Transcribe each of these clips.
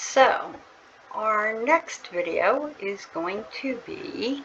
So, our next video is going to be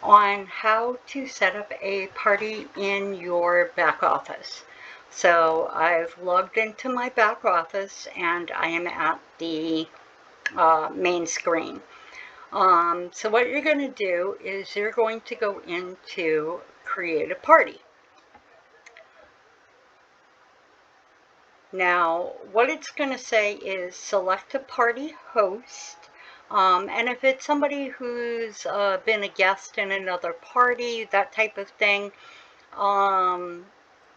on how to set up a party in your back office. So I've logged into my back office and I am at the main screen. So what you're going to do is you're going to go into create a party. Now, what it's going to say is select a party host. And if it's somebody who's been a guest in another party, that type of thing,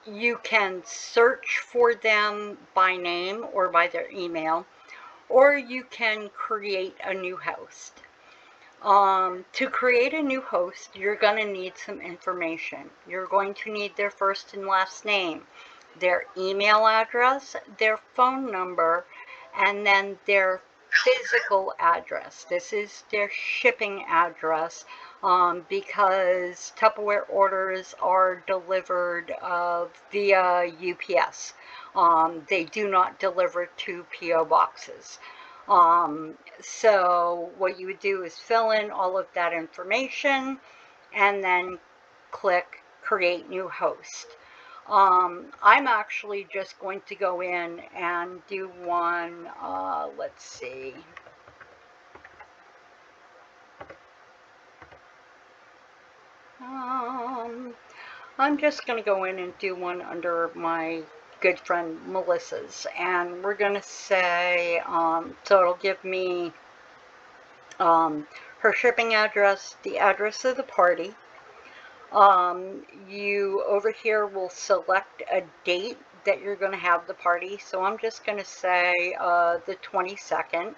you can search for them by name or by their email, or you can create a new host. To create a new host, you're going to need some information. You're going to need their first and last name, their email address, their phone number, and then their physical address. This is their shipping address because Tupperware orders are delivered via UPS. They do not deliver to P.O. boxes. So what you would do is fill in all of that information and then click create new host. I'm actually just going to go in and do one, let's see. I'm just going to go in and do one under my good friend Melissa's, and we're going to say, so it'll give me her shipping address, the address of the party. You over here will select a date that you're going to have the party. So I'm just going to say the 22nd.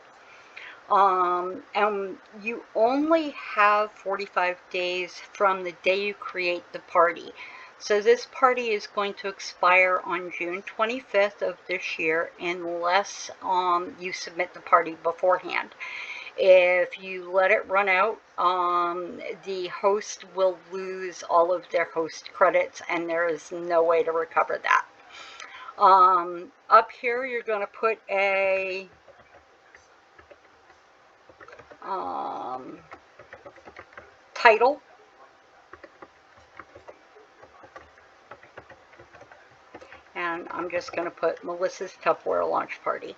And you only have 45 days from the day you create the party. So this party is going to expire on June 25th of this year unless you submit the party beforehand. If you let it run out, the host will lose all of their host credits and there is no way to recover that. Up here you're going to put a title. And I'm just going to put Melissa's Tupperware Launch Party.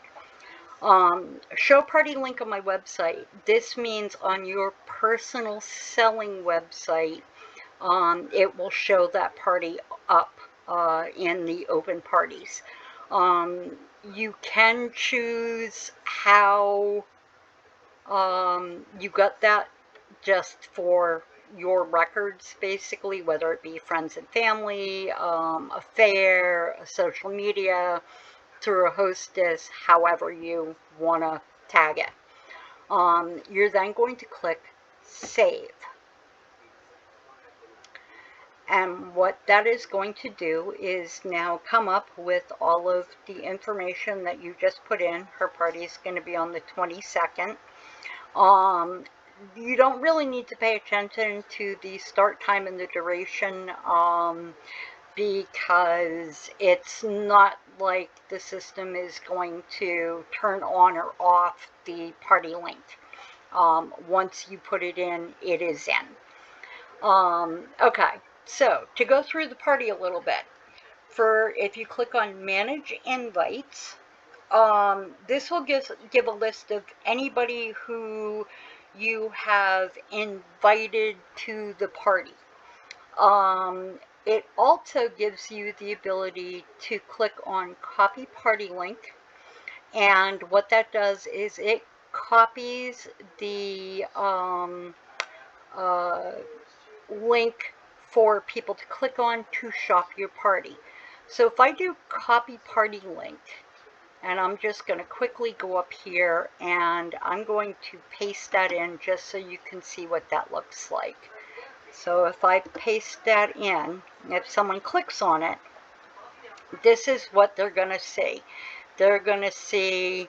Show party link on my website. This means on your personal selling website, it will show that party up in the open parties. You can choose how you got that just for your records, basically, whether it be friends and family, a fair, a social media, through a hostess, however you want to tag it. You're then going to click Save. And what that is going to do is now come up with all of the information that you just put in. Her party is going to be on the 22nd. You don't really need to pay attention to the start time and the duration because it's not like the system is going to turn on or off the party link. Once you put it in, it is in. Okay, so to go through the party a little bit, if you click on Manage Invites, this will give a list of anybody who you have invited to the party. It also gives you the ability to click on Copy Party Link, and what that does is it copies the link for people to click on to shop your party. So if I do Copy Party Link, and I'm just going to quickly go up here and I'm going to paste that in just so you can see what that looks like. So if I paste that in, if someone clicks on it, this is what they're going to see. They're going to see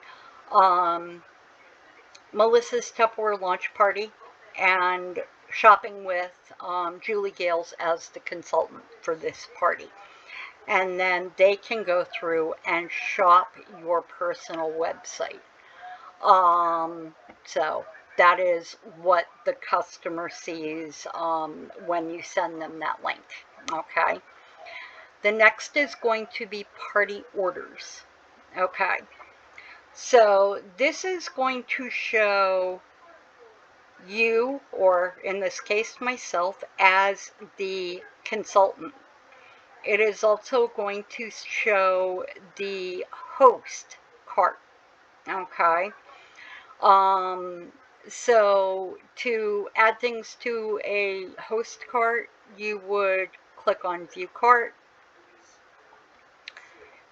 Melissa's Tupperware Launch Party and shopping with Julie Gales as the consultant for this party. And then they can go through and shop your personal website. So that is what the customer sees when you send them that link. Okay. The next is going to be party orders. Okay. So this is going to show you, or in this case myself, as the consultant. It is also going to show the host cart. Okay. So to add things to a host cart, you would click on view cart,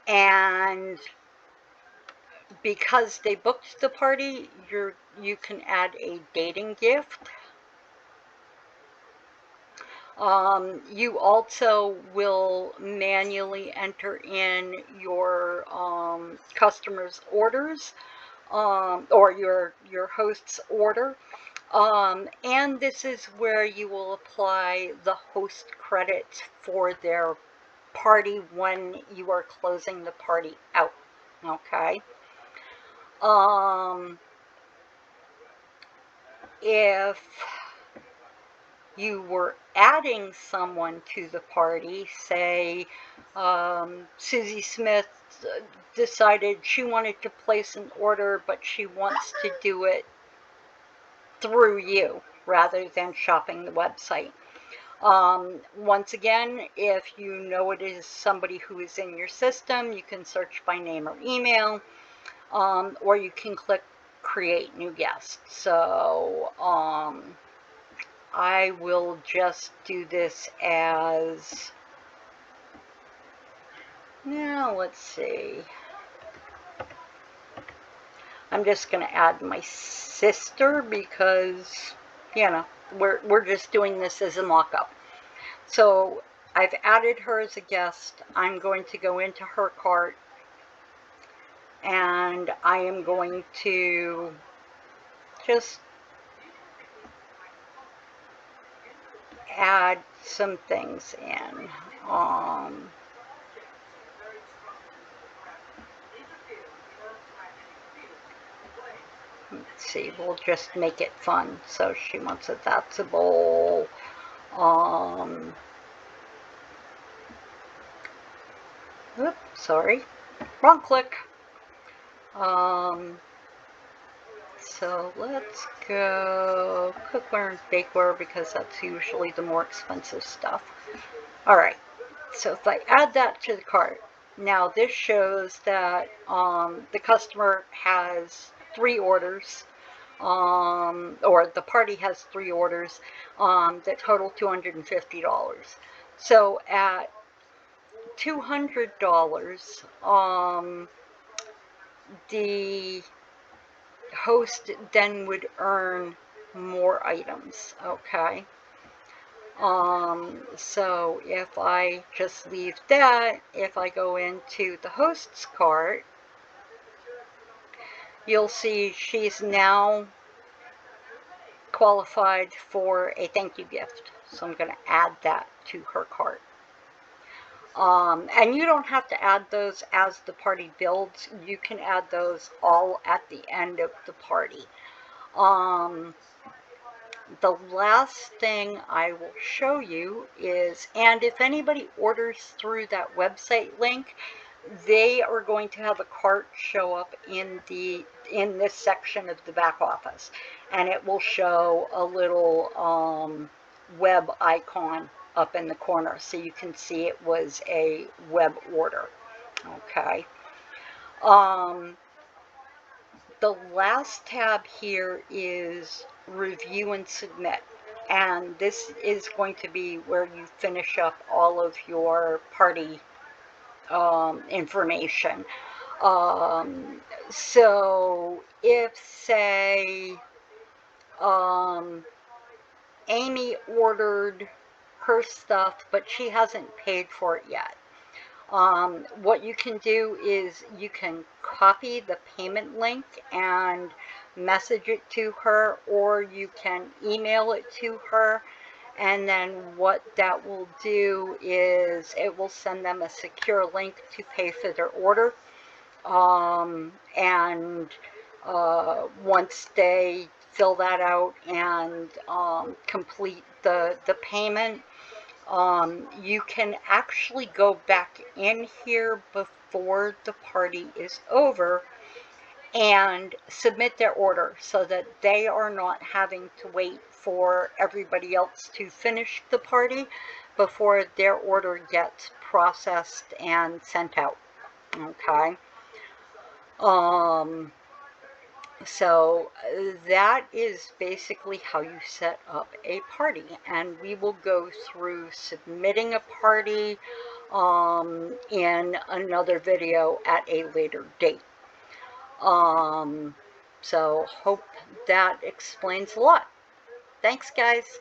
and because they booked the party, you can add a dating gift. You also will manually enter in your customers' orders, or your host's order. And this is where you will apply the host credits for their party when you are closing the party out. Okay. If you were adding someone to the party, say Susie Smith decided she wanted to place an order, but she wants to do it through you rather than shopping the website. Once again, if you know it is somebody who is in your system, you can search by name or email, or you can click create new guest. So I will just do this as, now let's see, I'm just going to add my sister because, you know, we're just doing this as a mock-up. So I've added her as a guest. I'm going to go into her cart, and I am going to just add some things in. Let's see, we'll just make it fun. So she wants it, that's a bowl. Oops, sorry, wrong click. So let's go cookware and bakeware because that's usually the more expensive stuff. Alright, so if I add that to the cart, now this shows that the customer has 3 orders, or the party has 3 orders that total $250. So at $200, the host then would earn more items. Okay. So if I just leave that, if I go into the host's cart, you'll see she's now qualified for a thank you gift. So I'm going to add that to her cart. And you don't have to add those as the party builds. You can add those all at the end of the party. The last thing I will show you is, and if anybody orders through that website link, they are going to have a cart show up in this section of the back office, and it will show a little web icon up in the corner, so you can see it was a web order. Okay. The last tab here is review and submit, and this is going to be where you finish up all of your party information. So if, say, Amy ordered her stuff but she hasn't paid for it yet, what you can do is you can copy the payment link and message it to her, or you can email it to her, and then what that will do is it will send them a secure link to pay for their order. And once they fill that out and complete the payment, you can actually go back in here before the party is over and submit their order so that they are not having to wait for everybody else to finish the party before their order gets processed and sent out. Okay. So that is basically how you set up a party, and we will go through submitting a party in another video at a later date. So hope that explains a lot. Thanks, guys.